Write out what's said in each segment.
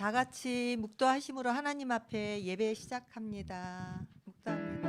다 같이 묵도하심으로 하나님 앞에 예배 시작합니다. 묵도합니다.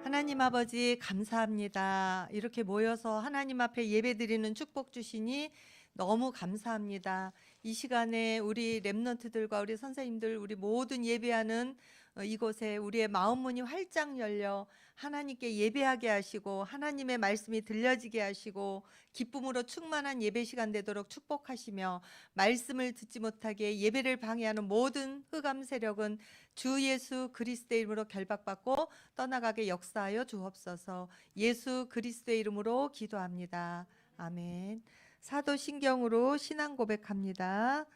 하나님 아버지 감사합니다. 이렇게 모여서 하나님 앞에 예배드리는 축복 주시니 너무 감사합니다. 이 시간에 우리 렘넌트들과 우리 선생님들 우리 모든 예배하는 이곳에 우리의 마음 문이 활짝 열려 하나님께 예배하게 하시고 하나님의 말씀이 들려지게 하시고 기쁨으로 충만한 예배 시간 되도록 축복하시며 말씀을 듣지 못하게 예배를 방해하는 모든 흑암 세력은 주 예수 그리스도의 이름으로 결박받고 떠나가게 역사하여 주옵소서. 예수 그리스도의 이름으로 기도합니다. 아멘. 사도신경으로 신앙 고백합니다.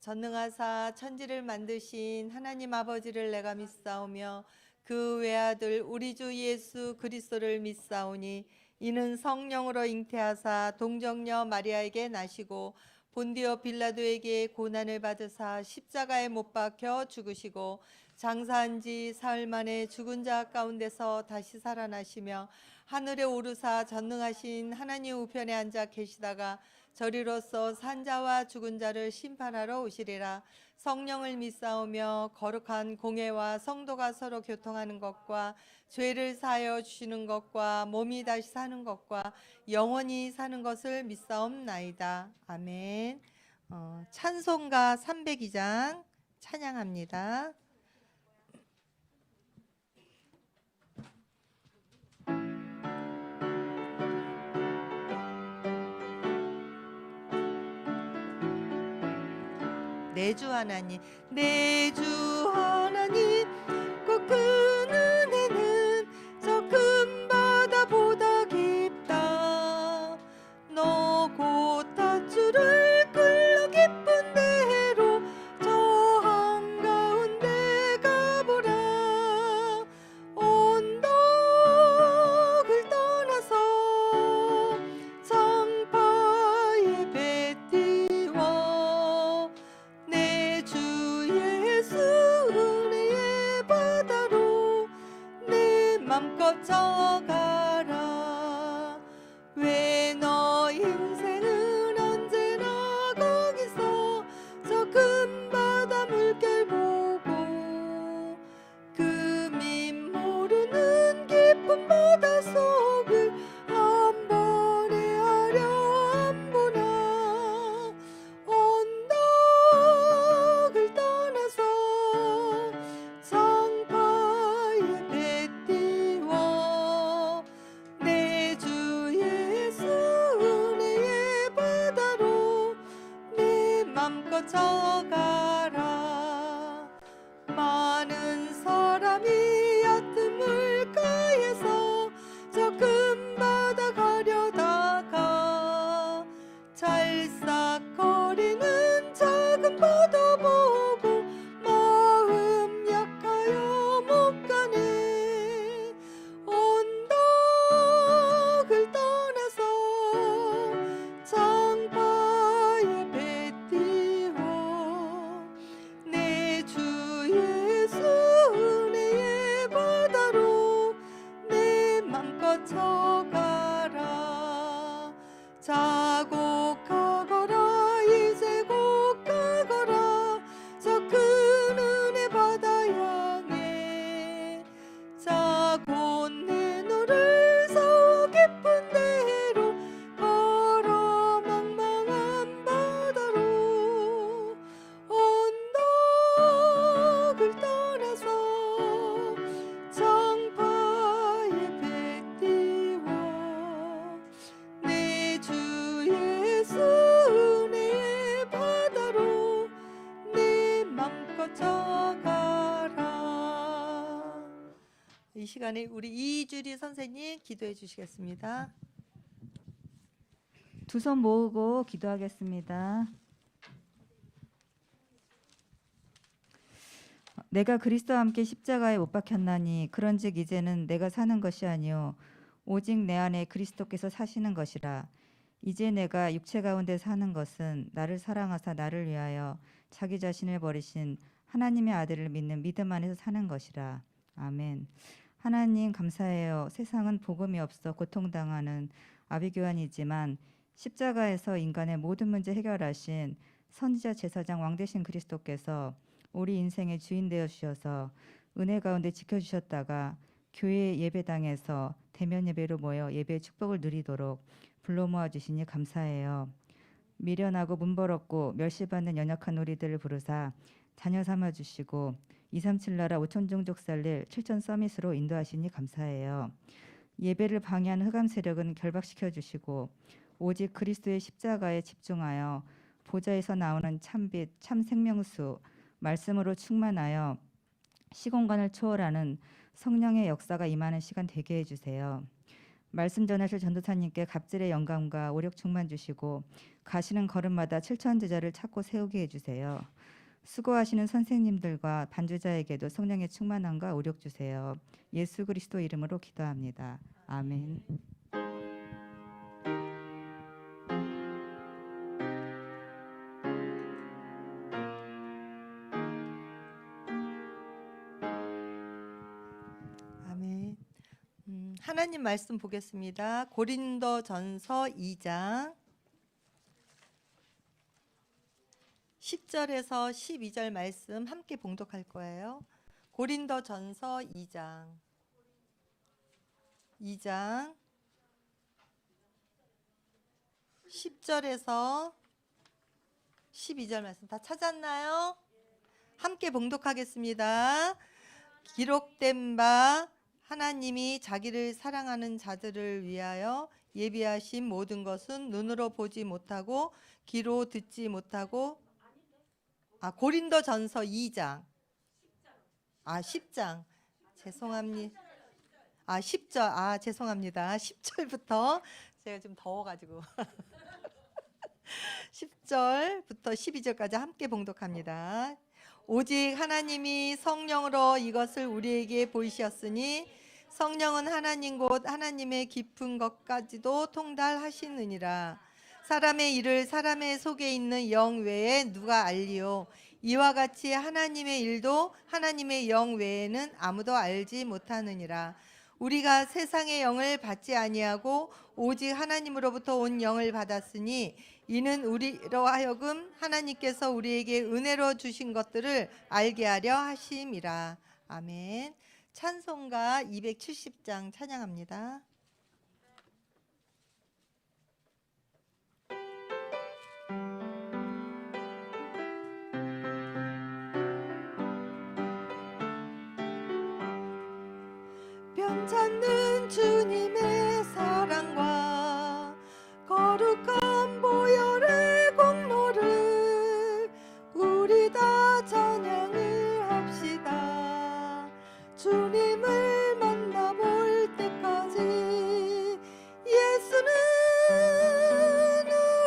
전능하사 천지를 만드신 하나님 아버지를 내가 믿사오며 그 외아들 우리 주 예수 그리스도를 믿사오니 이는 성령으로 잉태하사 동정녀 마리아에게 나시고 본디오 빌라도에게 고난을 받으사 십자가에 못 박혀 죽으시고 장사한 지 사흘 만에 죽은 자 가운데서 다시 살아나시며 하늘에 오르사 전능하신 하나님 우편에 앉아 계시다가 저리로서 산자와 죽은 자를 심판하러 오시리라. 성령을 믿사오며 거룩한 공회와 성도가 서로 교통하는 것과 죄를 사하여 주시는 것과 몸이 다시 사는 것과 영원히 사는 것을 믿사옵나이다. 아멘. 찬송가 302장 찬양합니다. 내 주 하나님, 내 주 하나님, 꼭 그 은혜는 저 큰 바다보다 깊다. 너 곧 닷줄을 끌러 깊은 대로 저 한가운데 가보라. 언덕을 떠나서 장파에 배 띄워 내 주 예수 은혜의 바다로 내 맘껏 져가라. 왜 너 인생은 언제나 거기서 저 큰 바다 물결 보고 그 밈 모르는 깊은 바다 속을 한 번에 하려 안 보나. 언덕을 떠나서 장파에 배 띄워 내 주 예수 은혜의 바다로 내 맘껏 져가라. 많은 사람이 얕은 물가에서 저 큰 바다 가려다가 찰싹거리는 작은 바다 보고 마음 약하여 못 가네. 언덕을 떠나서 장파에 배 띄워 내 주 예수 은혜의 바다로 내 맘껏 져가라. 자곡하거라 이제 곧 가거라 저 큰 은혜 바다 향해. 자 곧 내 너를 서 깊은 데로 걸어 망망한 바다로. 언덕을 떠나서 장파에 배 띄워 내 주 예수 은혜의 바다로 내 맘껏 져가라. 이 시간에 우리 이주리 선생님 기도해 주시겠습니다. 두 손 모으고 기도하겠습니다. 내가 그리스도와 함께 십자가에 못 박혔나니 그런즉 이제는 내가 사는 것이 아니요 오직 내 안에 그리스도께서 사시는 것이라. 이제 내가 육체 가운데 사는 것은 나를 사랑하사 나를 위하여 자기 자신을 버리신 하나님의 아들을 믿는 믿음 안에서 사는 것이라. 아멘. 하나님 감사해요. 세상은 복음이 없어 고통당하는 아비규환이지만 십자가에서 인간의 모든 문제 해결하신 선지자 제사장 왕 되신 그리스도께서 우리 인생의 주인 되어 주셔서 은혜 가운데 지켜주셨다가 교회 예배당에서 대면 예배로 모여 예배의 축복을 누리도록 불러 모아 주시니 감사해요. 미련하고 문버럽고 멸시받는 연약한 우리들을 부르사 자녀 삼아 주시고 237 나라 5천 종족 살릴 7천 서밋으로 인도하시니 감사해요. 예배를 방해하는 흑암 세력은 결박시켜 주시고 오직 그리스도의 십자가에 집중하여 보좌에서 나오는 참빛 참 생명수 말씀으로 충만하여 시공간을 초월하는 성령의 역사가 임하는 시간 되게 해주세요. 말씀 전하실 전도사님께 갑질의 영감과 오력 충만 주시고 가시는 걸음마다 7천 제자를 찾고 세우게 해주세요. 수고하시는 선생님들과 반주자에게도 성령의 충만함과 오력 주세요. 예수 그리스도 이름으로 기도합니다. 아멘. 아멘. 하나님 말씀 보겠습니다. 고린도전서 2장 10절에서 12절 말씀 함께 봉독할 거예요. 고린도전서 2장 10절에서 12절 말씀 다 찾았나요? 함께 봉독하겠습니다. 기록된 바 하나님이 자기를 사랑하는 자들을 위하여 예비하신 모든 것은 눈으로 보지 못하고 귀로 듣지 못하고 고린도전서 2장 10장 죄송합니다. 10절 죄송합니다. 10절부터 제가 좀 더워가지고 10절부터 12절까지 함께 봉독합니다. 오직 하나님이 성령으로 이것을 우리에게 보이셨으니 성령은 하나님 곧 하나님의 깊은 것까지도 통달하시느니라. 사람의 일을 사람의 속에 있는 영 외에 누가 알리요? 이와 같이 하나님의 일도 하나님의 영 외에는 아무도 알지 못하느니라. 우리가 세상의 영을 받지 아니하고 오직 하나님으로부터 온 영을 받았으니 이는 우리로 하여금 하나님께서 우리에게 은혜로 주신 것들을 알게 하려 하심이라. 아멘. 찬송가 270장 찬양합니다. 변찮는 주님의 사랑과 거룩한 보혈의 공로를 우리 다 찬양을 합시다. 주님을 만나볼 때까지 예수는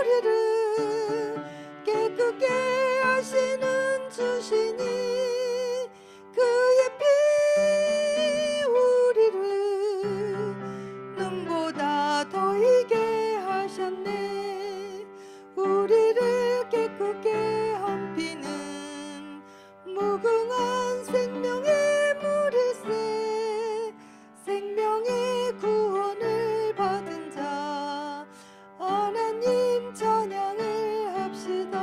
우리를 깨끗게 하시는 주시니 그의 피 눈보다 더 이게 하셨네. 우리를 깨끗게 한 피는 무궁한 생명의 물일세. 생명의 구원을 받은 자 하나님 찬양을 합시다.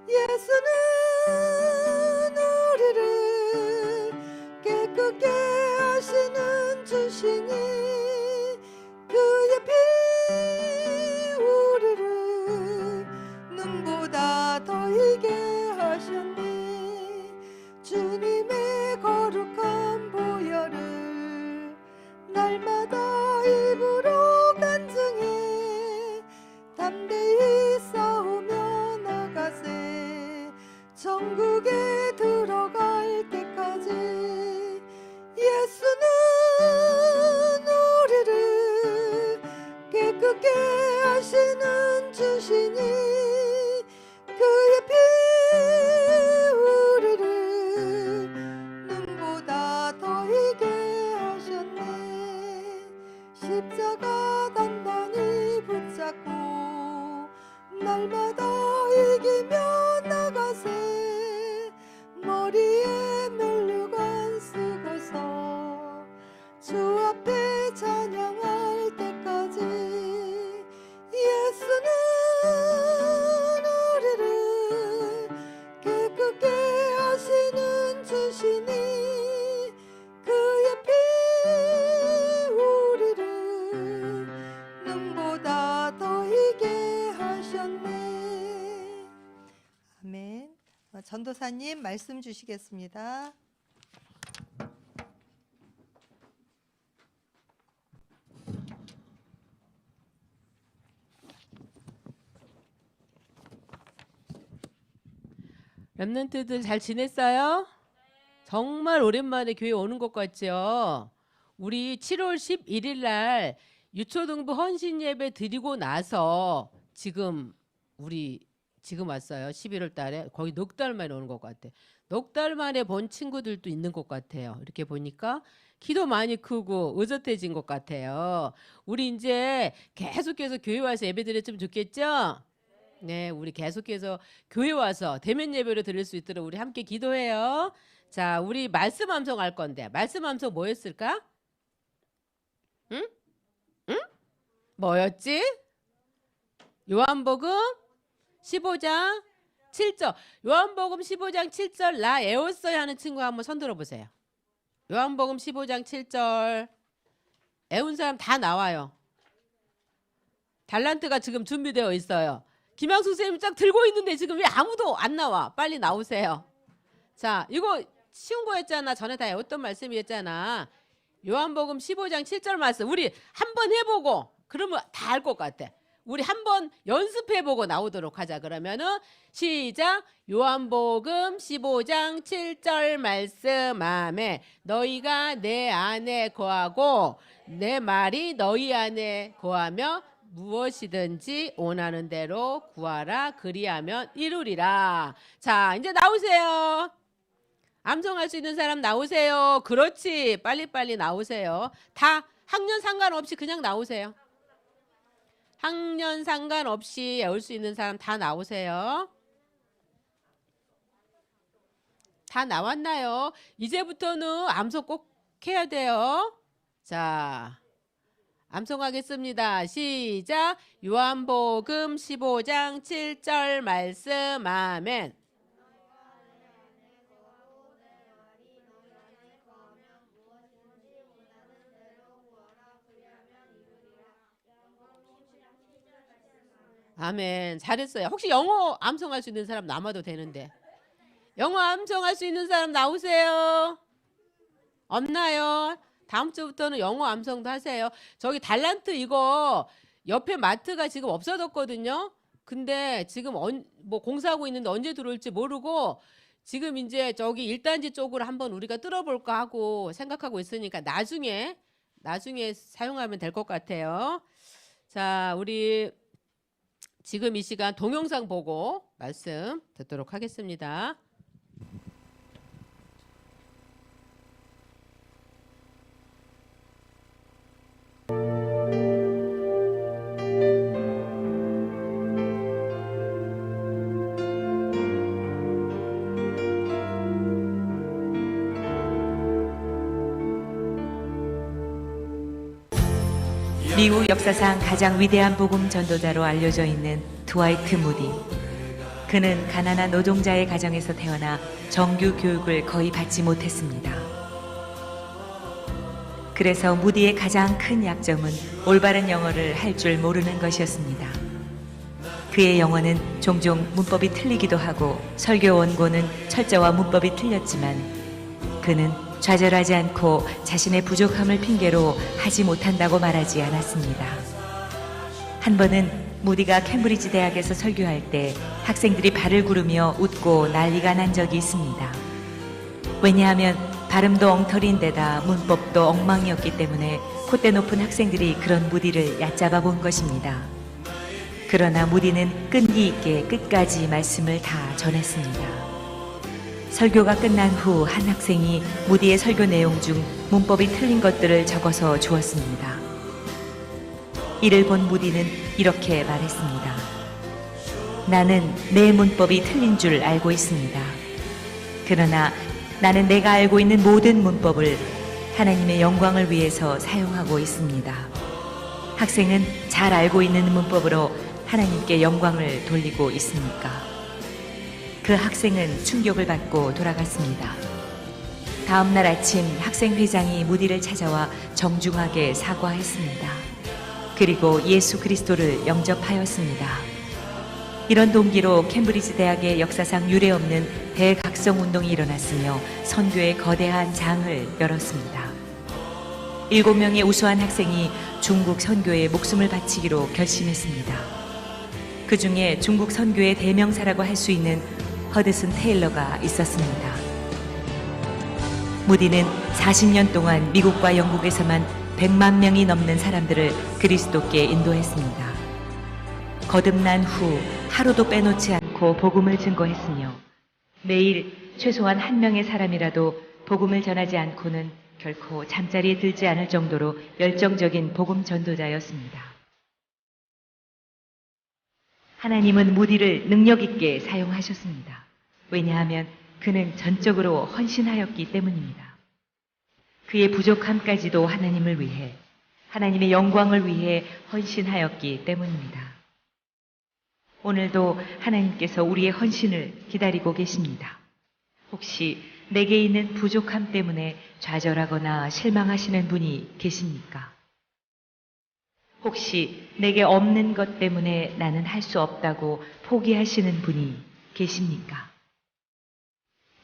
예수는 우리를 깨끗게 하시는 주시니 그의 피 우리를 눈보다 더 이게 하셨네. 주님의 거룩한 보혈을 날마다 입으로 간증해 담대히 싸우며 나가세. 천국에 들어갈 때까지 예수는 우리를 깨끗게 하시는 주시니 그의 피 우리를 눈보다 더 이게 하셨네. 십자가 단단히 붙잡고 목사님 말씀 주시겠습니다. 렘넌트들 잘 지냈어요? 정말 오랜만에 교회 오는 것 같죠? 우리 7월 11일 날 유초등부 헌신 예배 드리고 나서 지금 왔어요. 11월 달에 거의 넉 달 만에 오는 것 같아. 넉 달 만에 본 친구들도 있는 것 같아요. 이렇게 보니까 키도 많이 크고 의젓해진 것 같아요. 우리 이제 계속해서 교회 와서 예배 드렸으면 좋겠죠? 네, 우리 계속해서 교회 와서 대면 예배를 드릴 수 있도록 우리 함께 기도해요. 자, 우리 말씀 암송할 건데 말씀 암송 뭐였을까? 응? 응? 뭐였지? 요한복음 15장 7절. 요한복음 15장 7절 나 애웠어야 하는 친구 한번 손 들어보세요. 요한복음 15장 7절 애운 사람 다 나와요. 달란트가 지금 준비되어 있어요. 김양숙 선생님 딱 들고 있는데 지금 왜 아무도 안 나와? 빨리 나오세요. 자, 이거 쉬운 거였잖아. 전에 다 외웠던 말씀이었잖아. 요한복음 15장 7절 말씀. 우리 한번 해보고 그러면 다 알 것 같아. 우리 한번 연습해보고 나오도록 하자. 그러면은 시작. 요한복음 15장 7절 말씀. 아멘. 너희가 내 안에 거하고 내 말이 너희 안에 거하며 무엇이든지 원하는 대로 구하라. 그리하면 이루리라. 자, 이제 나오세요. 암송할 수 있는 사람 나오세요. 그렇지. 빨리빨리 나오세요. 다 학년 상관없이 그냥 나오세요. 학년 상관없이 외울 수 있는 사람 다 나오세요. 다 나왔나요? 이제부터는 암송 꼭 해야 돼요. 자, 암송하겠습니다. 시작. 요한복음 15장 7절 말씀. 아멘. 아멘. 잘했어요. 혹시 영어 암송할 수 있는 사람 남아도 되는데. 영어 암송할 수 있는 사람 나오세요. 없나요? 다음 주부터는 영어 암송도 하세요. 저기 달란트 이거 옆에 마트가 지금 없어졌거든요. 근데 지금 뭐 공사하고 있는데 언제 들어올지 모르고 지금 이제 저기 1단지 쪽으로 한번 우리가 뚫어볼까 하고 생각하고 있으니까 나중에 사용하면 될 것 같아요. 자, 우리 지금 이 시간 동영상 보고 말씀 듣도록 하겠습니다. 미국 역사상 가장 위대한 복음 전도자로 알려져 있는 드와이트 무디. 그는 가난한 노동자의 가정에서 태어나 정규 교육을 거의 받지 못했습니다. 그래서 무디의 가장 큰 약점은 올바른 영어를 할 줄 모르는 것이었습니다. 그의 영어는 종종 문법이 틀리기도 하고 설교 원고는 철자와 문법이 틀렸지만 그는 좌절하지 않고 자신의 부족함을 핑계로 하지 못한다고 말하지 않았습니다. 한 번은 무디가 캠브리지 대학에서 설교할 때 학생들이 발을 구르며 웃고 난리가 난 적이 있습니다. 왜냐하면 발음도 엉터리인 데다 문법도 엉망이었기 때문에 콧대 높은 학생들이 그런 무디를 얕잡아 본 것입니다. 그러나 무디는 끈기 있게 끝까지 말씀을 다 전했습니다. 설교가 끝난 후 한 학생이 무디의 설교 내용 중 문법이 틀린 것들을 적어서 주었습니다. 이를 본 무디는 이렇게 말했습니다. 나는 내 문법이 틀린 줄 알고 있습니다. 그러나 나는 내가 알고 있는 모든 문법을 하나님의 영광을 위해서 사용하고 있습니다. 학생은 잘 알고 있는 문법으로 하나님께 영광을 돌리고 있습니까? 그 학생은 충격을 받고 돌아갔습니다. 다음 날 아침 학생 회장이 무디를 찾아와 정중하게 사과했습니다. 그리고 예수 그리스도를 영접하였습니다. 이런 동기로 캠브리지 대학의 역사상 유례없는 대각성 운동이 일어났으며 선교의 거대한 장을 열었습니다. 7명의 우수한 학생이 중국 선교에 목숨을 바치기로 결심했습니다. 그 중에 중국 선교의 대명사라고 할 수 있는 허드슨 테일러가 있었습니다. 무디는 40년 동안 미국과 영국에서만 100만 명이 넘는 사람들을 그리스도께 인도했습니다. 거듭난 후 하루도 빼놓지 않고 복음을 증거했으며 매일 최소한 한 명의 사람이라도 복음을 전하지 않고는 결코 잠자리에 들지 않을 정도로 열정적인 복음 전도자였습니다. 하나님은 무디를 능력 있게 사용하셨습니다. 왜냐하면 그는 전적으로 헌신하였기 때문입니다. 그의 부족함까지도 하나님을 위해, 하나님의 영광을 위해 헌신하였기 때문입니다. 오늘도 하나님께서 우리의 헌신을 기다리고 계십니다. 혹시 내게 있는 부족함 때문에 좌절하거나 실망하시는 분이 계십니까? 혹시 내게 없는 것 때문에 나는 할 수 없다고 포기하시는 분이 계십니까?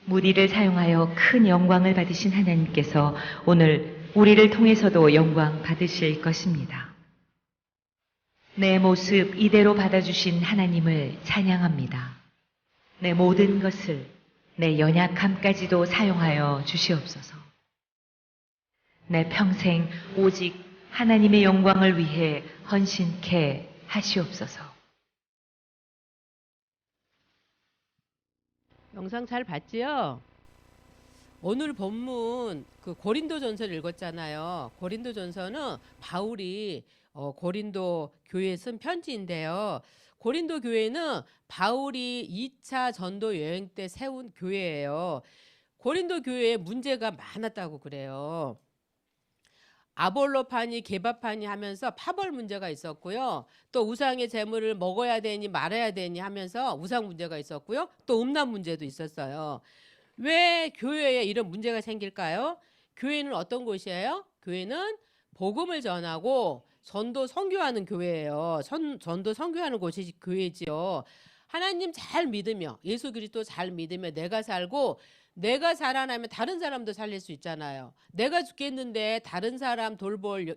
무디를 사용하여 큰 영광을 받으신 하나님께서 오늘 우리를 통해서도 영광 받으실 것입니다. 내 모습 이대로 받아주신 하나님을 찬양합니다. 내 모든 것을, 내 연약함까지도 사용하여 주시옵소서. 내 평생 오직 하나님의 영광을 위해 헌신케 하시옵소서. 영상 잘 봤지요? 오늘 본문 그 고린도전서를 읽었잖아요. 고린도전서는 바울이 고린도 교회에 쓴 편지인데요. 고린도 교회는 바울이 2차 전도 여행 때 세운 교회예요. 고린도 교회에 문제가 많았다고 그래요. 아볼로파니 게바파니 하면서 파벌 문제가 있었고요. 또 우상의 제물을 먹어야 되니 말아야 되니 하면서 우상 문제가 있었고요. 또 음란 문제도 있었어요. 왜 교회에 이런 문제가 생길까요? 교회는 어떤 곳이에요? 교회는 복음을 전하고 전도 선교하는 교회예요. 전도 선교하는 곳이 교회지요. 하나님 잘 믿으며 예수 그리스도 잘 믿으며 내가 살고 내가 살아나면 다른 사람도 살릴 수 있잖아요. 내가 죽겠는데 다른 사람 돌볼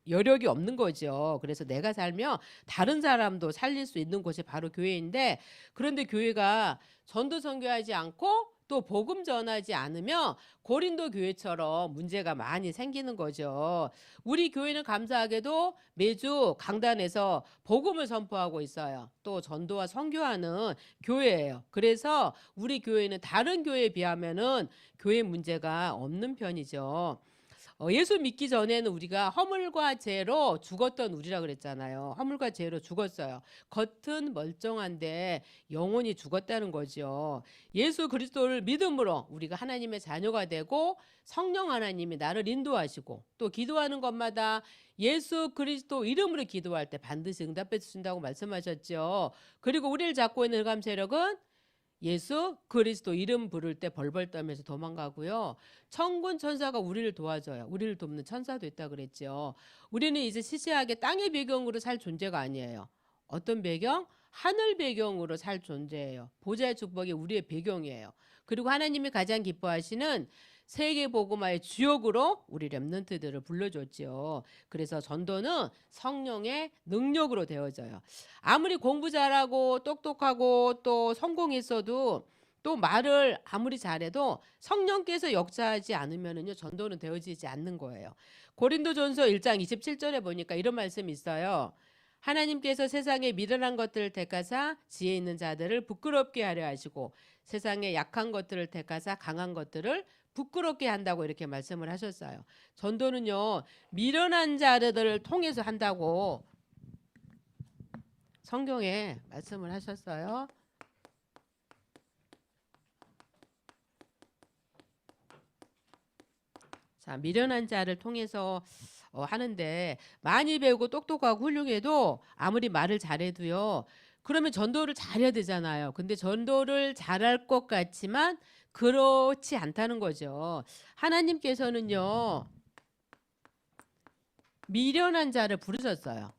여력이 없는 거죠. 그래서 내가 살면 다른 사람도 살릴 수 있는 곳이 바로 교회인데, 그런데 교회가 전도 선교하지 않고 또 복음 전하지 않으면 고린도 교회처럼 문제가 많이 생기는 거죠. 우리 교회는 감사하게도 매주 강단에서 복음을 선포하고 있어요. 또 전도와 선교하는 교회예요. 그래서 우리 교회는 다른 교회에 비하면은 교회 문제가 없는 편이죠. 예수 믿기 전에는 우리가 허물과 죄로 죽었던 우리라 그랬잖아요. 허물과 죄로 죽었어요. 겉은 멀쩡한데 영혼이 죽었다는 거죠. 예수 그리스도를 믿음으로 우리가 하나님의 자녀가 되고 성령 하나님이 나를 인도하시고 또 기도하는 것마다 예수 그리스도 이름으로 기도할 때 반드시 응답해 주신다고 말씀하셨죠. 그리고 우리를 잡고 있는 흑암 세력은 예수 그리스도 이름 부를 때 벌벌 떨면서 도망가고요. 천군 천사가 우리를 도와줘요. 우리를 돕는 천사도 있다 그랬죠. 우리는 이제 시시하게 땅의 배경으로 살 존재가 아니에요. 어떤 배경? 하늘 배경으로 살 존재예요. 보좌의 축복이 우리의 배경이에요. 그리고 하나님이 가장 기뻐하시는 세계 복음화의 주역으로 우리 렘넌트들을 불러줬죠. 그래서 전도는 성령의 능력으로 되어져요. 아무리 공부 잘하고 똑똑하고 또 성공했어도 또 말을 아무리 잘해도 성령께서 역사하지 않으면은요 전도는 되어지지 않는 거예요. 고린도전서 1장 27절에 보니까 이런 말씀이 있어요. 하나님께서 세상에 미련한 것들을 택하사 지혜 있는 자들을 부끄럽게 하려 하시고 세상에 약한 것들을 택하사 강한 것들을 부끄럽게 한다고 이렇게 말씀을 하셨어요. 전도는요 미련한 자들을 통해서 한다고 성경에 말씀을 하셨어요. 자, 미련한 자를 통해서 하는데 많이 배우고 똑똑하고 훌륭해도 아무리 말을 잘해도요. 그러면 전도를 잘해야 되잖아요. 근데 전도를 잘할 것 같지만 그렇지 않다는 거죠. 하나님께서는요. 미련한 자를 부르셨어요.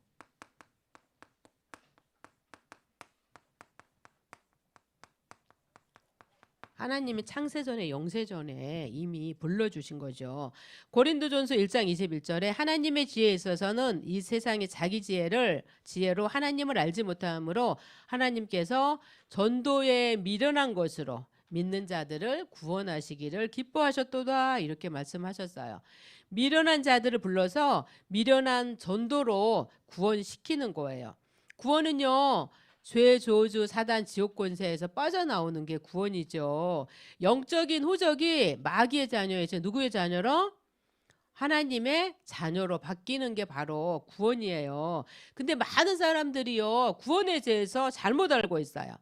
하나님이 창세전에 영세전에 이미 불러주신 거죠. 고린도전서 1장 21절에 하나님의 지혜에 있어서는 이 세상의 자기 지혜로 하나님을 알지 못함으로 하나님께서 전도에 미련한 것으로 믿는 자들을 구원하시기를 기뻐하셨도다 이렇게 말씀하셨어요. 미련한 자들을 불러서 미련한 전도로 구원시키는 거예요. 구원은요, 죄, 저주, 사단, 지옥 권세에서 빠져나오는 게 구원이죠. 영적인 호적이 마귀의 자녀이죠. 누구의 자녀로? 하나님의 자녀로 바뀌는 게 바로 구원이에요. 근데 많은 사람들이요, 구원에 대해서 잘못 알고 있어요.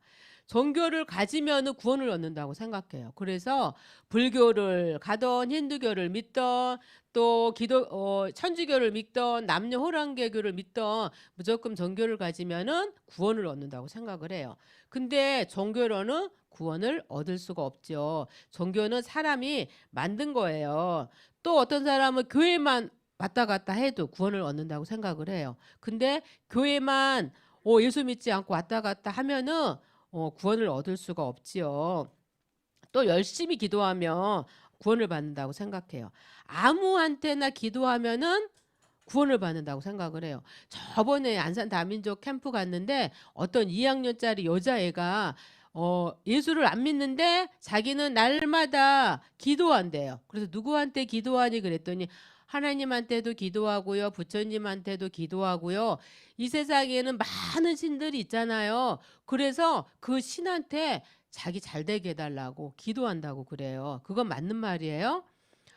종교를 가지면 구원을 얻는다고 생각해요. 그래서 불교를 가던 힌두교를 믿던 또 천주교를 믿던 남녀 호랑개교를 믿던 무조건 종교를 가지면은 구원을 얻는다고 생각을 해요. 근데 종교로는 구원을 얻을 수가 없죠. 종교는 사람이 만든 거예요. 또 어떤 사람은 교회만 왔다 갔다 해도 구원을 얻는다고 생각을 해요. 근데 교회만 예수 믿지 않고 왔다 갔다 하면은 구원을 얻을 수가 없지요. 또 열심히 기도하면 구원을 받는다고 생각해요. 아무한테나 기도하면은 구원을 받는다고 생각을 해요. 저번에 안산 다민족 캠프 갔는데 어떤 2학년짜리 여자애가 예수를 안 믿는데 자기는 날마다 기도한대요. 그래서 누구한테 기도하니 그랬더니 하나님한테도 기도하고요. 부처님한테도 기도하고요. 이 세상에는 많은 신들이 있잖아요. 그래서 그 신한테 자기 잘 되게 해달라고 기도한다고 그래요. 그건 맞는 말이에요?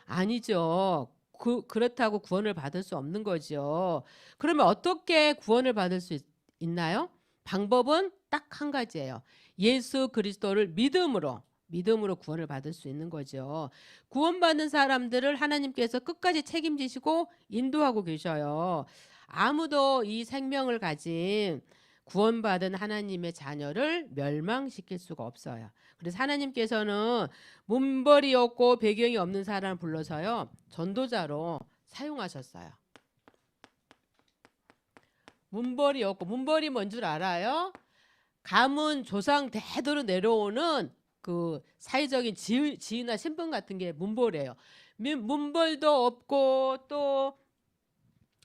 아니죠. 그렇다고 구원을 받을 수 없는 거죠. 그러면 어떻게 구원을 받을 수 있나요? 방법은 딱 한 가지예요. 예수 그리스도를 믿음으로 구원을 받을 수 있는 거죠. 구원받는 사람들을 하나님께서 끝까지 책임지시고 인도하고 계셔요. 아무도 이 생명을 가진 구원받은 하나님의 자녀를 멸망시킬 수가 없어요. 그래서 하나님께서는 문벌이 없고 배경이 없는 사람을 불러서요, 전도자로 사용하셨어요. 문벌이 없고, 문벌이 뭔 줄 알아요? 가문 조상 대대로 내려오는 그 사회적인 지위나 신분 같은 게 문벌이에요. 문벌도 없고 또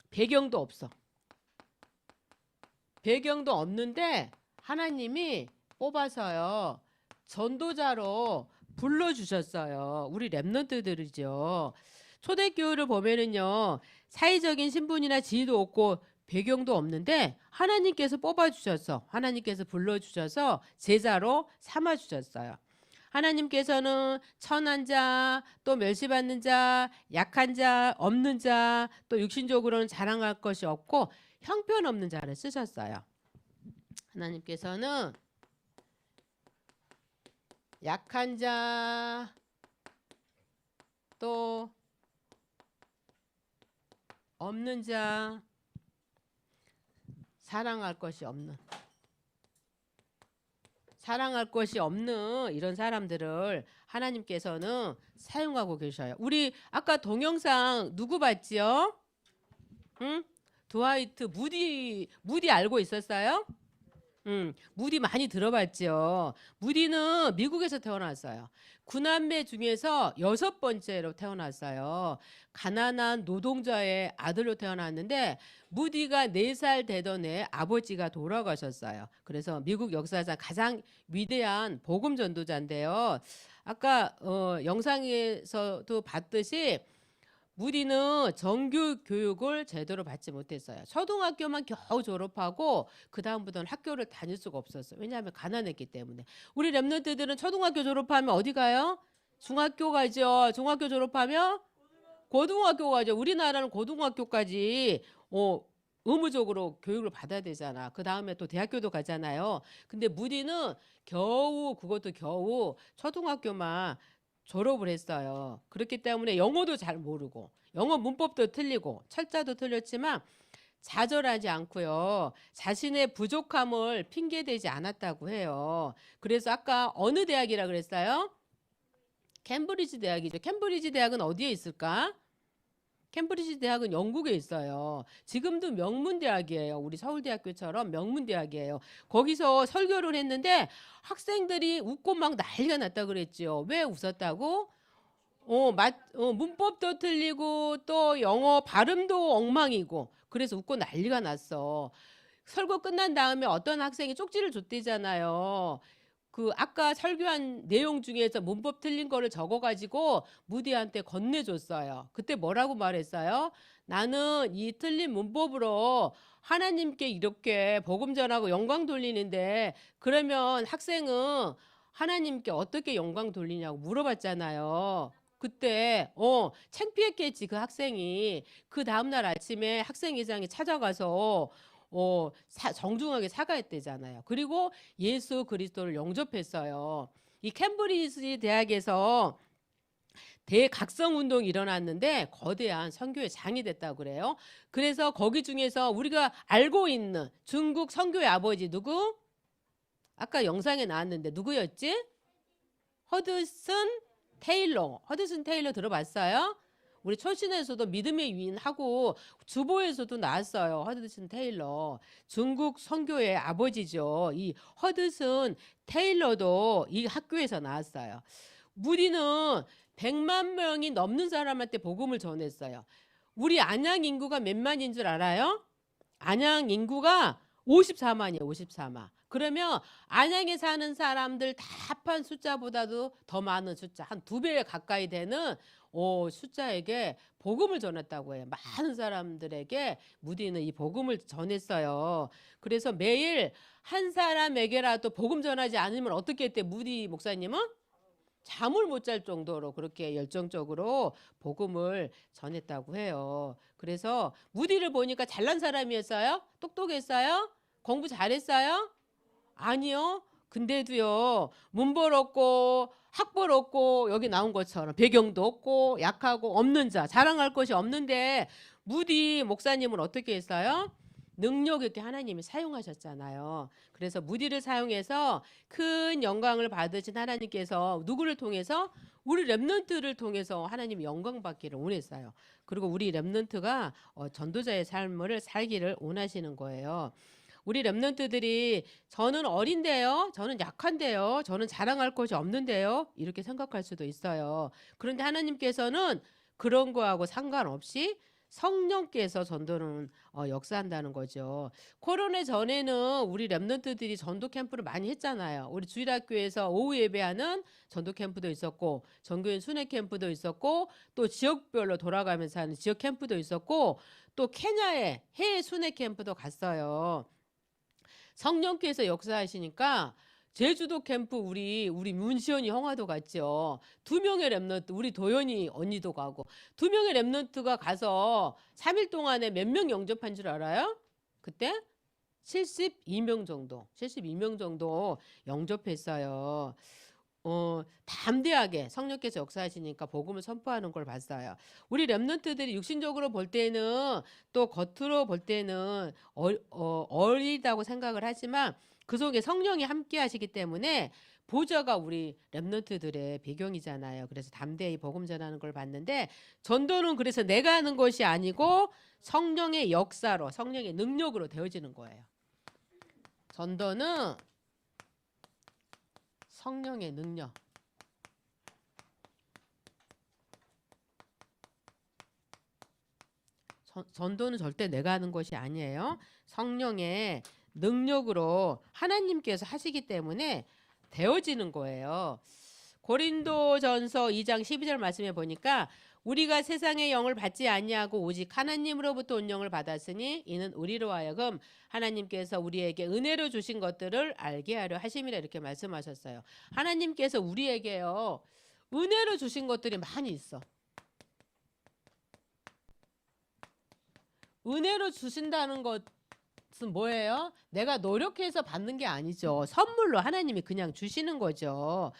배경도 없어. 배경도 없는데 하나님이 뽑아서요, 전도자로 불러주셨어요. 우리 랩런트들이죠. 초대교회를 보면은요, 사회적인 신분이나 지위도 없고 배경도 없는데 하나님께서 뽑아주셔서, 하나님께서 불러주셔서 제자로 삼아주셨어요. 하나님께서는 천한 자, 또 멸시받는 자, 약한 자, 없는 자, 또 육신적으로는 자랑할 것이 없고 형편없는 자를 쓰셨어요. 하나님께서는 약한 자, 또 없는 자, 사랑할 것이 없는 이런 사람들을 하나님께서는 사용하고 계셔요. 우리 아까 동영상 누구 봤지요? 응? 드와이트 무디 알고 있었어요? 무디 많이 들어봤죠. 무디는 미국에서 태어났어요. 9남매 중에서 6번째로 태어났어요. 가난한 노동자의 아들로 태어났는데 무디가 4살 되던 해 아버지가 돌아가셨어요. 그래서 미국 역사상 가장 위대한 복음 전도자인데요. 아까 영상에서도 봤듯이 무디는 정규 교육을 제대로 받지 못했어요. 초등학교만 겨우 졸업하고 그 다음부터는 학교를 다닐 수가 없었어요. 왜냐하면 가난했기 때문에. 우리 랩런트들은 초등학교 졸업하면 어디 가요? 중학교 가죠. 중학교 졸업하면 고등학교 가죠. 우리나라는 고등학교까지 의무적으로 교육을 받아야 되잖아. 그 다음에 또 대학교도 가잖아요. 근데 무디는 그것도 겨우 초등학교만 졸업을 했어요. 그렇기 때문에 영어도 잘 모르고 영어 문법도 틀리고 철자도 틀렸지만 좌절하지 않고요. 자신의 부족함을 핑계대지 않았다고 해요. 그래서 아까 어느 대학이라 그랬어요? 캠브리지 대학이죠. 캠브리지 대학은 어디에 있을까? 캠브리지 대학은 영국에 있어요. 지금도 명문대학이에요. 우리 서울대학교처럼 명문대학이에요. 거기서 설교를 했는데 학생들이 웃고 막 난리가 났다 그랬지요. 왜 웃었다고? 문법도 틀리고 또 영어 발음도 엉망이고 그래서 웃고 난리가 났어. 설교 끝난 다음에 어떤 학생이 쪽지를 줬대잖아요. 그 아까 설교한 내용 중에서 문법 틀린 거를 적어가지고 무디한테 건네줬어요. 그때 뭐라고 말했어요? 나는 이 틀린 문법으로 하나님께 이렇게 복음 전하고 영광 돌리는데 그러면 학생은 하나님께 어떻게 영광 돌리냐고 물어봤잖아요. 그때 창피했겠지 그 학생이. 그 다음날 아침에 학생회장이 찾아가서 정중하게 사과했대잖아요. 그리고 예수 그리스도를 영접했어요. 이 캠브리지 대학에서 대각성 운동이 일어났는데 거대한 선교의 장이 됐다고 그래요. 그래서 거기 중에서 우리가 알고 있는 중국 선교의 아버지 누구? 아까 영상에 나왔는데 누구였지? 허드슨 테일러. 허드슨 테일러 들어봤어요? 우리 철신에서도 믿음의 위인하고 주보에서도 나왔어요. 허드슨 테일러. 중국 선교의 아버지죠. 이 허드슨 테일러도 이 학교에서 나왔어요. 무디는 100만 명이 넘는 사람한테 복음을 전했어요. 우리 안양 인구가 몇만인 줄 알아요? 안양 인구가 54만이에요. 54만. 그러면 안양에 사는 사람들 다 합한 숫자보다도 더 많은 숫자, 한 2배 가까이 되는 숫자에게 복음을 전했다고 해요. 많은 사람들에게 무디는 이 복음을 전했어요. 그래서 매일 한 사람에게라도 복음 전하지 않으면 어떻게 했대? 무디 목사님은? 잠을 못 잘 정도로 그렇게 열정적으로 복음을 전했다고 해요. 그래서 무디를 보니까 잘난 사람이었어요? 똑똑했어요? 공부 잘했어요? 아니요. 근데도요. 문벌 없고 학벌 없고 여기 나온 것처럼 배경도 없고 약하고 없는 자, 자랑할 것이 없는데 무디 목사님은 어떻게 했어요? 능력 있게 하나님이 사용하셨잖아요. 그래서 무디를 사용해서 큰 영광을 받으신 하나님께서 누구를 통해서? 우리 랩런트를 통해서 하나님이 영광 받기를 원했어요. 그리고 우리 랩런트가 전도자의 삶을 살기를 원하시는 거예요. 우리 랩런트들이 저는 어린데요, 저는 약한데요, 저는 자랑할 것이 없는데요 이렇게 생각할 수도 있어요. 그런데 하나님께서는 그런 거하고 상관없이 성령께서 전도는 역사한다는 거죠. 코로나 전에는 우리 랩런트들이 전도 캠프를 많이 했잖아요. 우리 주일학교에서 오후 예배하는 전도 캠프도 있었고 전교인 순회 캠프도 있었고 또 지역별로 돌아가면서 하는 지역 캠프도 있었고 또 케냐에 해외 순회 캠프도 갔어요. 성령께서 역사하시니까 제주도 캠프 우리 문시연이 형아도 갔죠. 2명의 랩런트 우리 도연이 언니도 가고 2명의 랩런트가 가서 3일 동안에 몇 명 영접한 줄 알아요? 그때 72명 정도 영접했어요. 담대하게 성령께서 역사하시니까 복음을 선포하는 걸 봤어요. 우리 랩런트들이 육신적으로 볼 때는 또 겉으로 볼 때는 어리다고 생각을 하지만 그 속에 성령이 함께 하시기 때문에 보좌가 우리 랩런트들의 배경이잖아요. 그래서 담대히 복음 전하는 걸 봤는데 전도는 그래서 내가 하는 것이 아니고 성령의 역사로 성령의 능력으로 되어지는 거예요. 전도는 성령의 능력. 전도는 절대 내가 하는 것이 아니에요. 성령의 능력으로 하나님께서 하시기 때문에 되어지는 거예요. 고린도전서 2장 12절 말씀에 보니까 우리가 세상의 영을 받지 아니하고 오직 하나님으로부터 온 영을 받았으니 이는 우리로 하여금 하나님께서 우리에게 은혜로 주신 것들을 알게 하려 하심이라 이렇게 말씀하셨어요. 하나님께서 우리에게요 은혜로 주신 것들이 많이 있어. 은혜로 주신다는 것은 뭐예요? 내가 노력해서 받는 게 아니죠. 선물로 하나님이 그냥 주시는 거죠.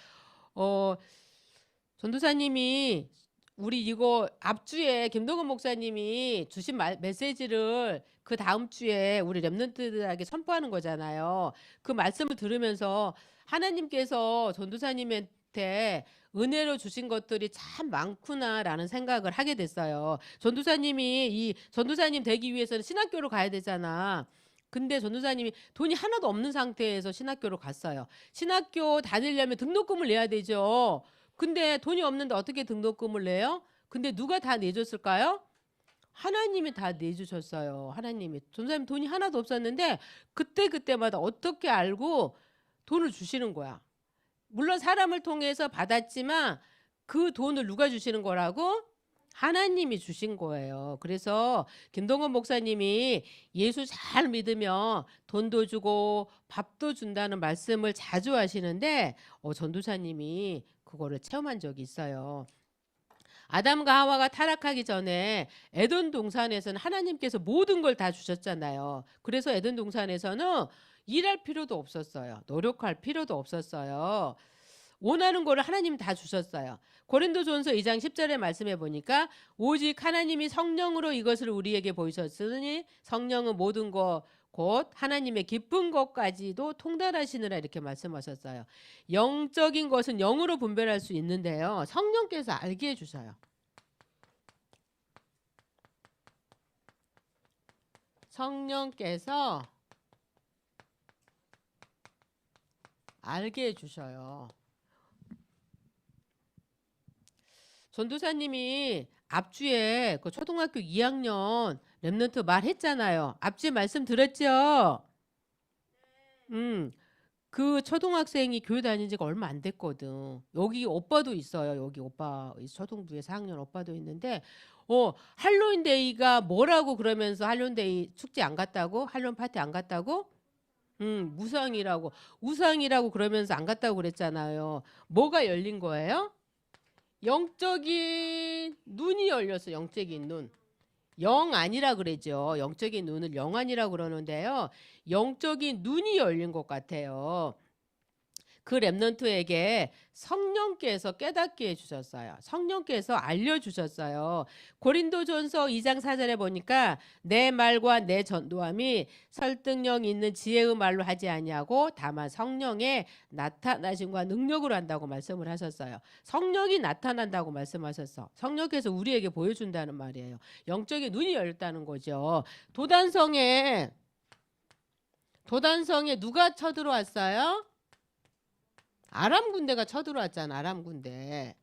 전도사님이 우리 이거 앞주에 김동건 목사님이 주신 메시지를 그 다음 주에 우리 랩런트들에게 선포하는 거잖아요. 그 말씀을 들으면서 하나님께서 전도사님의 저한테 은혜로 주신 것들이 참 많구나라는 생각을 하게 됐어요. 전도사님이 이 전도사님 되기 위해서는 신학교로 가야 되잖아. 근데 전도사님이 돈이 하나도 없는 상태에서 신학교로 갔어요. 신학교 다니려면 등록금을 내야 되죠. 근데 돈이 없는데 어떻게 등록금을 내요? 근데 누가 다 내줬을까요? 하나님이 다 내주셨어요. 하나님이. 전도사님 돈이 하나도 없었는데 그때마다 어떻게 알고 돈을 주시는 거야. 물론 사람을 통해서 받았지만 그 돈을 누가 주시는 거라고? 하나님이 주신 거예요. 그래서 김동건 목사님이 예수 잘 믿으면 돈도 주고 밥도 준다는 말씀을 자주 하시는데 전도사님이 그거를 체험한 적이 있어요. 아담과 하와가 타락하기 전에 에덴 동산에서는 하나님께서 모든 걸 다 주셨잖아요. 그래서 에덴 동산에서는 일할 필요도 없었어요. 노력할 필요도 없었어요. 원하는 거를 하나님 다 주셨어요. 고린도전서 2장 10절에 말씀해 보니까 오직 하나님이 성령으로 이것을 우리에게 보이셨으니 성령은 모든 것 곧 하나님의 기쁜 것까지도 통달하시느라 이렇게 말씀하셨어요. 영적인 것은 영으로 분별할 수 있는데요. 성령께서 알게 해주셔요. 성령께서 알게 해주셔요. 전도사님이 앞주에 그 초등학교 2학년 렘넌트 말했잖아요. 앞주에 말씀 들었죠? 그 초등학생이 교회 다닌 지가 얼마 안 됐거든. 여기 오빠도 있어요. 여기 오빠 초등부에 4학년 오빠도 있는데 할로윈데이가 뭐라고 그러면서 할로윈데이 축제 안 갔다고? 할로윈 파티 안 갔다고? 우상이라고 그러면서 안 갔다고 그랬잖아요. 뭐가 열린 거예요? 영적인 눈이 열렸어. 영적인 눈. 영 아니라 그러죠. 영적인 눈을 영안이라 그러는데요. 영적인 눈이 열린 것 같아요. 그 렘넌트에게 성령께서 깨닫게 해주셨어요. 성령께서 알려주셨어요. 고린도전서 2장 4절에 보니까 내 말과 내 전도함이 설득력 있는 지혜의 말로 하지 아니하고 다만 성령의 나타나심과 능력으로 한다고 말씀을 하셨어요. 성령이 나타난다고 말씀하셨어. 성령께서 우리에게 보여준다는 말이에요. 영적인 눈이 열렸다는 거죠. 도단성에 누가 쳐들어왔어요? 아람 군대가 쳐들어왔잖아. 아람 군대.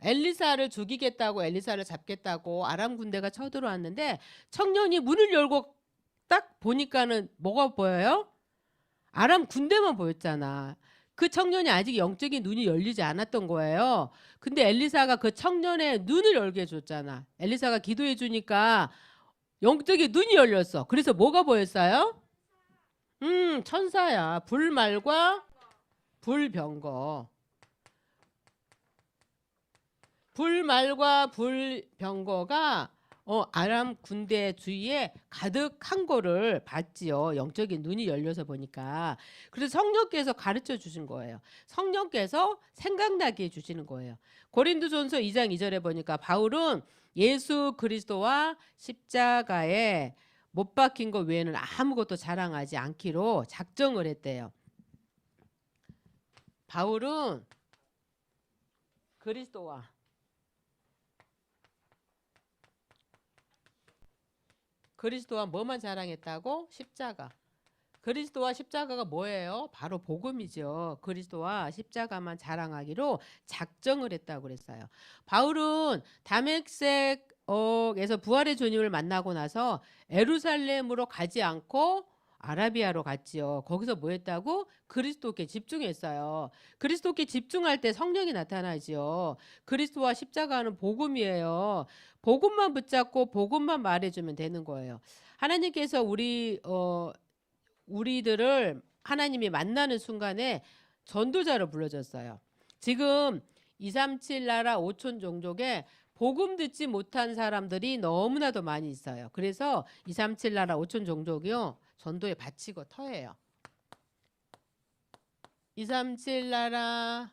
엘리사를 죽이겠다고 엘리사를 잡겠다고 아람 군대가 쳐들어왔는데 청년이 문을 열고 딱 보니까는 뭐가 보여요? 아람 군대만 보였잖아. 그 청년이 아직 영적인 눈이 열리지 않았던 거예요. 근데 엘리사가 그 청년의 눈을 열게 해줬잖아. 엘리사가 기도해 주니까 영적인 눈이 열렸어. 그래서 뭐가 보였어요? 천사야. 불말과 불병거. 불말과 불병거가 아람 군대 주위에 가득한 거를 봤지요. 영적인 눈이 열려서 보니까. 그래서 성령께서 가르쳐 주신 거예요. 성령께서 생각나게 해주시는 거예요. 고린도전서 2장 2절에 보니까 바울은 예수 그리스도와 십자가에 못 박힌 것 외에는 아무것도 자랑하지 않기로 작정을 했대요. 바울은 그리스도와 뭐만 자랑했다고? 십자가. 그리스도와 십자가가 뭐예요? 바로 복음이죠. 그리스도와 십자가만 자랑하기로 작정을 했다고 그랬어요. 바울은 다메섹에서 부활의 주님을 만나고 나서 예루살렘으로 가지 않고 아라비아로 갔지요. 거기서 뭐 했다고? 그리스도께 집중했어요. 그리스도께 집중할 때 성령이 나타나지요. 그리스도와 십자가는 복음이에요. 복음만 붙잡고 복음만 말해주면 되는 거예요. 하나님께서 우리들을 하나님이 만나는 순간에 전도자로 불러줬어요. 지금 237 나라 5천 종족에 복음 듣지 못한 사람들이 너무나도 많이 있어요. 그래서 237 나라 5천 종족이요. 전도에 바치고 터예요. 237 나라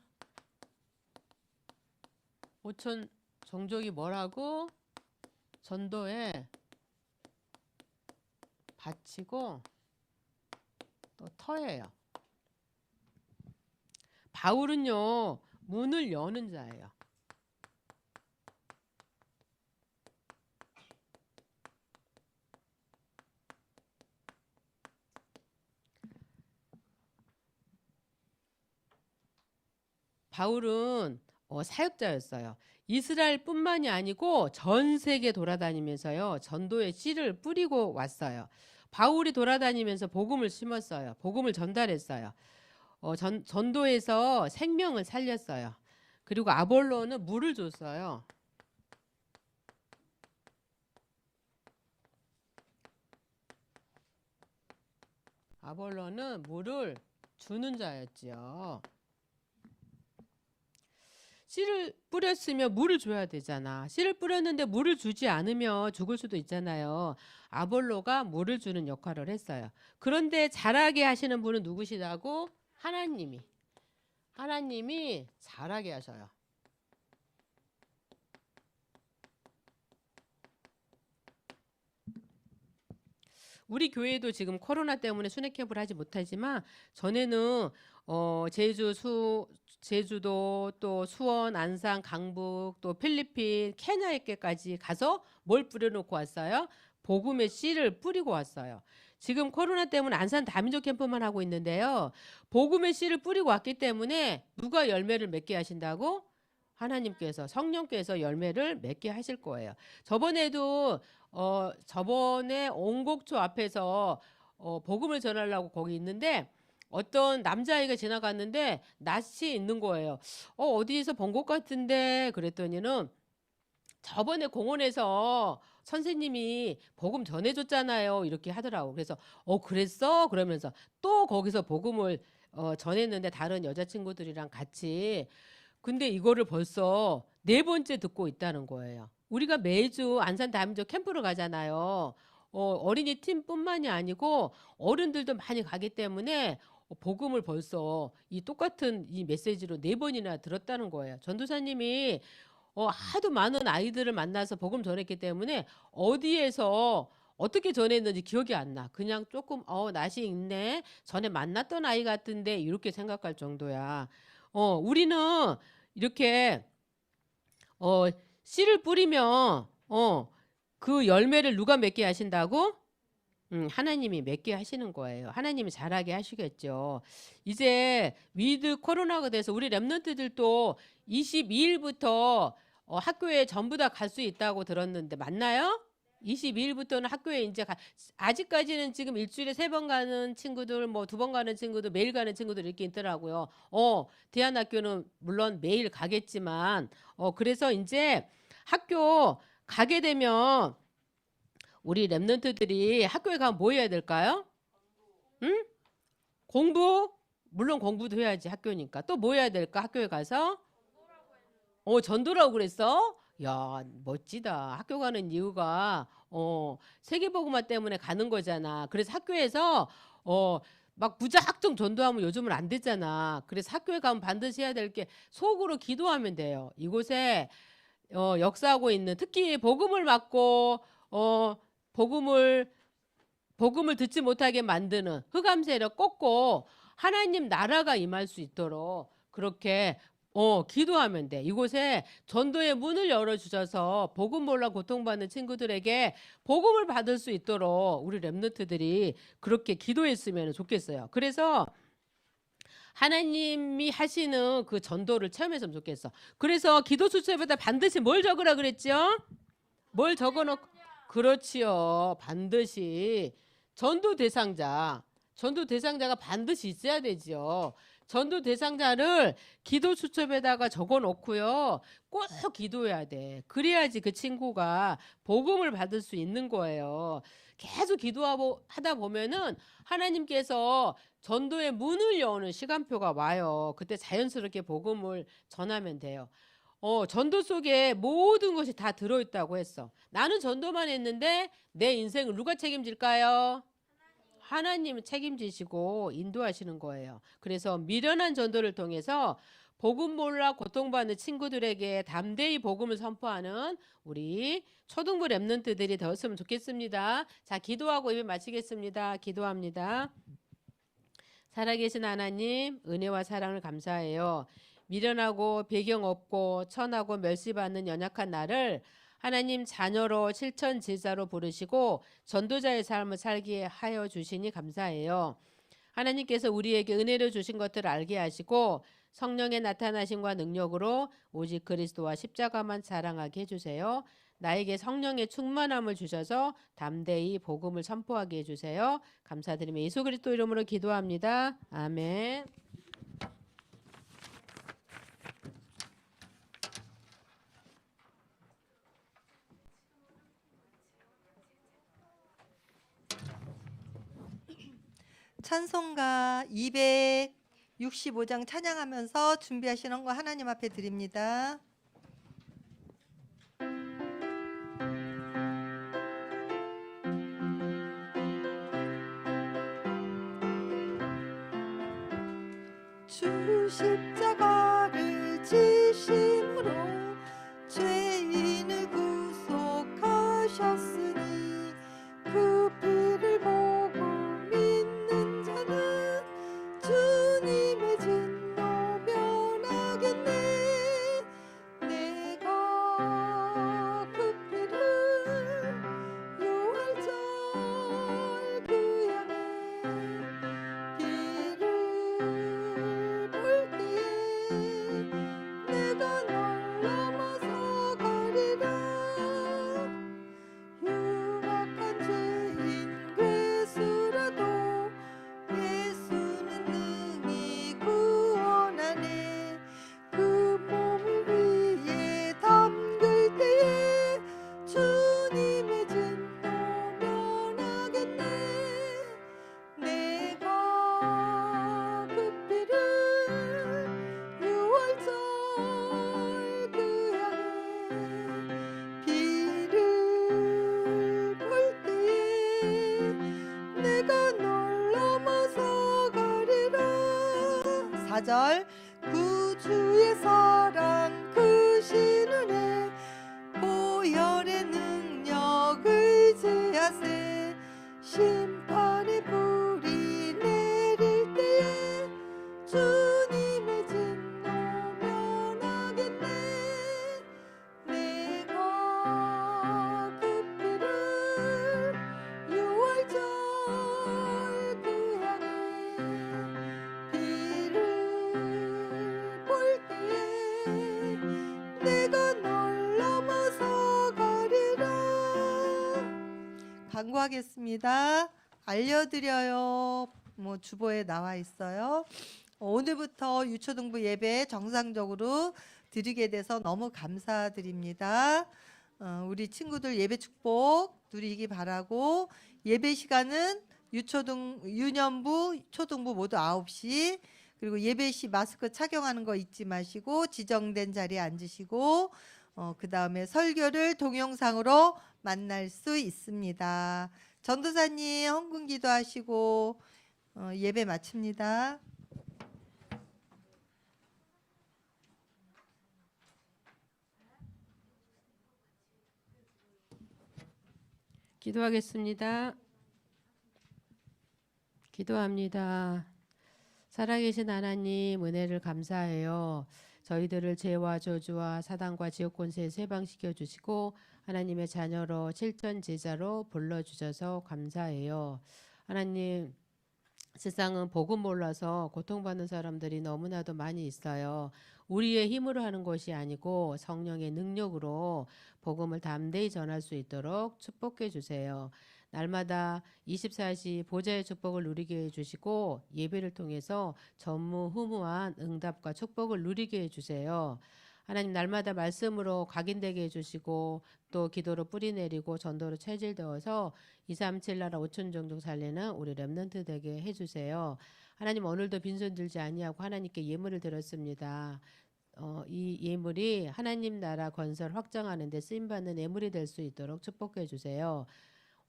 5천 종족이 뭐라고? 전도에 바치고 또 터예요. 바울은요, 문을 여는 자예요. 바울은 사역자였어요. 이스라엘뿐만이 아니고 전 세계 돌아다니면서요, 전도의 씨를 뿌리고 왔어요. 바울이 돌아다니면서 복음을 심었어요. 복음을 전달했어요. 전도에서 생명을 살렸어요. 그리고 아볼로는 물을 줬어요. 아볼로는 물을 주는 자였지요. 씨를 뿌렸으면 물을 줘야 되잖아. 씨를 뿌렸는데 물을 주지 않으면 죽을 수도 있잖아요. 아볼로가 물을 주는 역할을 했어요. 그런데 자라게 하시는 분은 누구시다고? 하나님이 자라게 하셔요. 우리 교회도 지금 코로나 때문에 순회 캠프를 하지 못하지만 전에는 제주도 또 수원, 안산, 강북 또 필리핀, 케냐에까지 가서 뭘 뿌려놓고 왔어요? 복음의 씨를 뿌리고 왔어요. 지금 코로나 때문에 안산 다민족 캠프만 하고 있는데요. 복음의 씨를 뿌리고 왔기 때문에 누가 열매를 맺게 하신다고? 하나님께서, 성령께서 열매를 맺게 하실 거예요. 저번에 온곡초 앞에서 복음을 전하려고 거기 있는데 어떤 남자아이가 지나갔는데 낯이 있는 거예요. 어디에서 본 것 같은데 그랬더니는 저번에 공원에서 선생님이 복음 전해줬잖아요. 이렇게 하더라고. 그래서 그랬어? 그러면서 또 거기서 복음을 전했는데 다른 여자친구들이랑 같이. 근데 이거를 벌써 4번째 듣고 있다는 거예요. 우리가 매주 안산 다민족 캠프를 가잖아요. 어린이 팀뿐만이 아니고 어른들도 많이 가기 때문에 복음을 벌써 이 똑같은 이 메시지로 4번이나 들었다는 거예요. 전도사님이 하도 많은 아이들을 만나서 복음 전했기 때문에 어디에서 어떻게 전했는지 기억이 안 나. 그냥 조금 낯이 있네. 전에 만났던 아이 같은데 이렇게 생각할 정도야. 우리는 이렇게 씨를 뿌리면 그 열매를 누가 맺게 하신다고? 하나님이 맺게 하시는 거예요. 하나님이 잘하게 하시겠죠. 이제 위드 코로나가 돼서 우리 랩런트들도 22일부터 학교에 전부 다 갈 수 있다고 들었는데 맞나요? 22일부터는 학교에 이제 아직까지는 지금 일주일에 3번 가는 친구들, 뭐 2번 가는 친구들, 매일 가는 친구들 이렇게 있더라고요. 대안학교는 물론 매일 가겠지만 그래서 이제 학교 가게 되면 우리 랩런트들이 학교에 가면 뭐 해야 될까요? 응? 공부? 물론 공부도 해야지 학교니까. 또 뭐 해야 될까? 학교에 가서? 전도라고 그랬어? 야, 멋지다. 학교 가는 이유가 세계복음화 때문에 가는 거잖아. 그래서 학교에서 막 무작정 전도하면 요즘은 안 되잖아. 그래서 학교에 가면 반드시 해야 될 게 속으로 기도하면 돼요. 이곳에 역사하고 있는 특히 복음을 맡고 복음을 듣지 못하게 만드는 흑암세력 꺾고 하나님 나라가 임할 수 있도록 그렇게 기도하면 돼. 이곳에 전도의 문을 열어주셔서 복음 몰라 고통받는 친구들에게 복음을 받을 수 있도록 우리 랩런트들이 그렇게 기도했으면 좋겠어요. 그래서 하나님이 하시는 그 전도를 체험했으면 좋겠어. 그래서 기도 수첩에다 반드시 뭘 적으라 그랬죠? 뭘 적어놓고? 그렇지요. 반드시 전도 대상자가 반드시 있어야 되지요. 전도 대상자를 기도 수첩에다가 적어 놓고요. 꼭 기도해야 돼. 그래야지 그 친구가 복음을 받을 수 있는 거예요. 계속 기도하다 보면은 하나님께서 전도의 문을 여는 시간표가 와요. 그때 자연스럽게 복음을 전하면 돼요. 전도 속에 모든 것이 다 들어있다고 했어. 나는 전도만 했는데 내 인생을 누가 책임질까요? 하나님은 책임지시고 인도하시는 거예요. 그래서 미련한 전도를 통해서 복음 몰라 고통받는 친구들에게 담대히 복음을 선포하는 우리 초등부 랩런트들이 되었으면 좋겠습니다. 자, 기도하고 예배 마치겠습니다. 기도합니다. 살아계신 하나님, 은혜와 사랑을 감사해요. 미련하고 배경 없고 천하고 멸시받는 연약한 나를 하나님 자녀로 실천 제자로 부르시고 전도자의 삶을 살게 하여 주시니 감사해요. 하나님께서 우리에게 은혜를 주신 것들을 알게 하시고 성령의 나타나심과 능력으로 오직 그리스도와 십자가만 자랑하게 해주세요. 나에게 성령의 충만함을 주셔서 담대히 복음을 선포하게 해주세요. 감사드리며 예수 그리스도 이름으로 기도합니다. 아멘. 찬송가 265장 찬양하면서 준비하시는 거 하나님 앞에 드립니다. 주 십자가를 지심으로 죄인을 구속하셨으니 그 피를 보고 믿는 자는 주님의 진노 면하겠네. 내가 그 피를 유월절 그 양의 피를 볼 때에 내가 널 넘어서 가리라. 유혹한 죄인 괴수라도 예수는 능히 구원하네. 그 몸을 위에 담글 때에 주님의 진노 면하겠네. 내가 그 피를 유월절 그 양의 피를 볼 때에 내가 널 넘어서 가리라. 4절 구주의 사랑 크신 은혜 보혈의 능력을 제하세. 심판의 불이 내릴 때에 주님의 진노 면하겠네. 내가 그 피를 유월절 그 양의 피를 볼 때에 내가 널 넘어서 가리라. 간구하겠습니다. 알려드려요. 주보에 나와 있어요. 오늘부터 유초등부 예배 정상적으로 드리게 돼서 너무 감사드립니다. 우리 친구들 예배 축복 누리기 바라고, 예배 시간은 유년부, 초등부 모두 9시, 그리고 예배 시 마스크 착용하는 거 잊지 마시고 지정된 자리에 앉으시고, 그 다음에 설교를 동영상으로 만날 수 있습니다. 전도사님 헌금 기도하시고 예배 마칩니다. 기도하겠습니다. 기도합니다. 살아계신 하나님, 은혜를 감사해요. 저희들을 죄와 저주와 사단과 지옥 권세에서 해방시켜 주시고 하나님의 자녀로 실전 제자로 불러주셔서 감사해요. 하나님, 세상은 복음 몰라서 고통받는 사람들이 너무나도 많이 있어요. 우리의 힘으로 하는 것이 아니고 성령의 능력으로 복음을 담대히 전할 수 있도록 축복해 주세요. 날마다 24시 보좌의 축복을 누리게 해주시고 예배를 통해서 전무후무한 응답과 축복을 누리게 해주세요. 하나님, 날마다 말씀으로 각인되게 해주시고 또 기도로 뿌리내리고 전도로 체질되어서 237 나라 5천 종족 살리는 우리 렘넌트 되게 해주세요. 하나님, 오늘도 빈손 들지 아니하고 하나님께 예물을 드렸습니다. 이 예물이 하나님 나라 건설 확장하는 데 쓰임받는 예물이 될 수 있도록 축복해 주세요.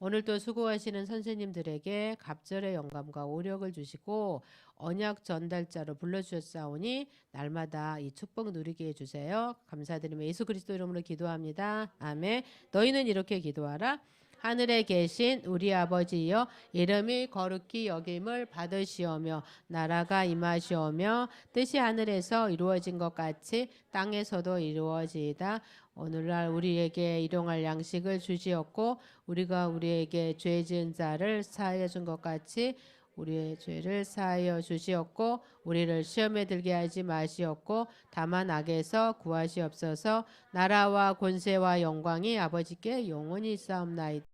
오늘도 수고하시는 선생님들에게 갑절의 영감과 오력을 주시고 언약 전달자로 불러주셨사오니 날마다 이 축복 누리게 해주세요. 감사드리며 예수 그리스도 이름으로 기도합니다. 아멘. 너희는 이렇게 기도하라. 하늘에 계신 우리 아버지여 이름이 거룩히 여김을 받으시오며 나라가 임하시오며 뜻이 하늘에서 이루어진 것 같이 땅에서도 이루어지이다. 오늘날 우리에게 일용할 양식을 주시옵고 우리가 우리에게 죄 지은 자를 사하여 준 것 같이 우리의 죄를 사하여 주시옵고 우리를 시험에 들게 하지 마시옵고 다만 악에서 구하시옵소서. 나라와 권세와 영광이 아버지께 영원히 있사옵나이다.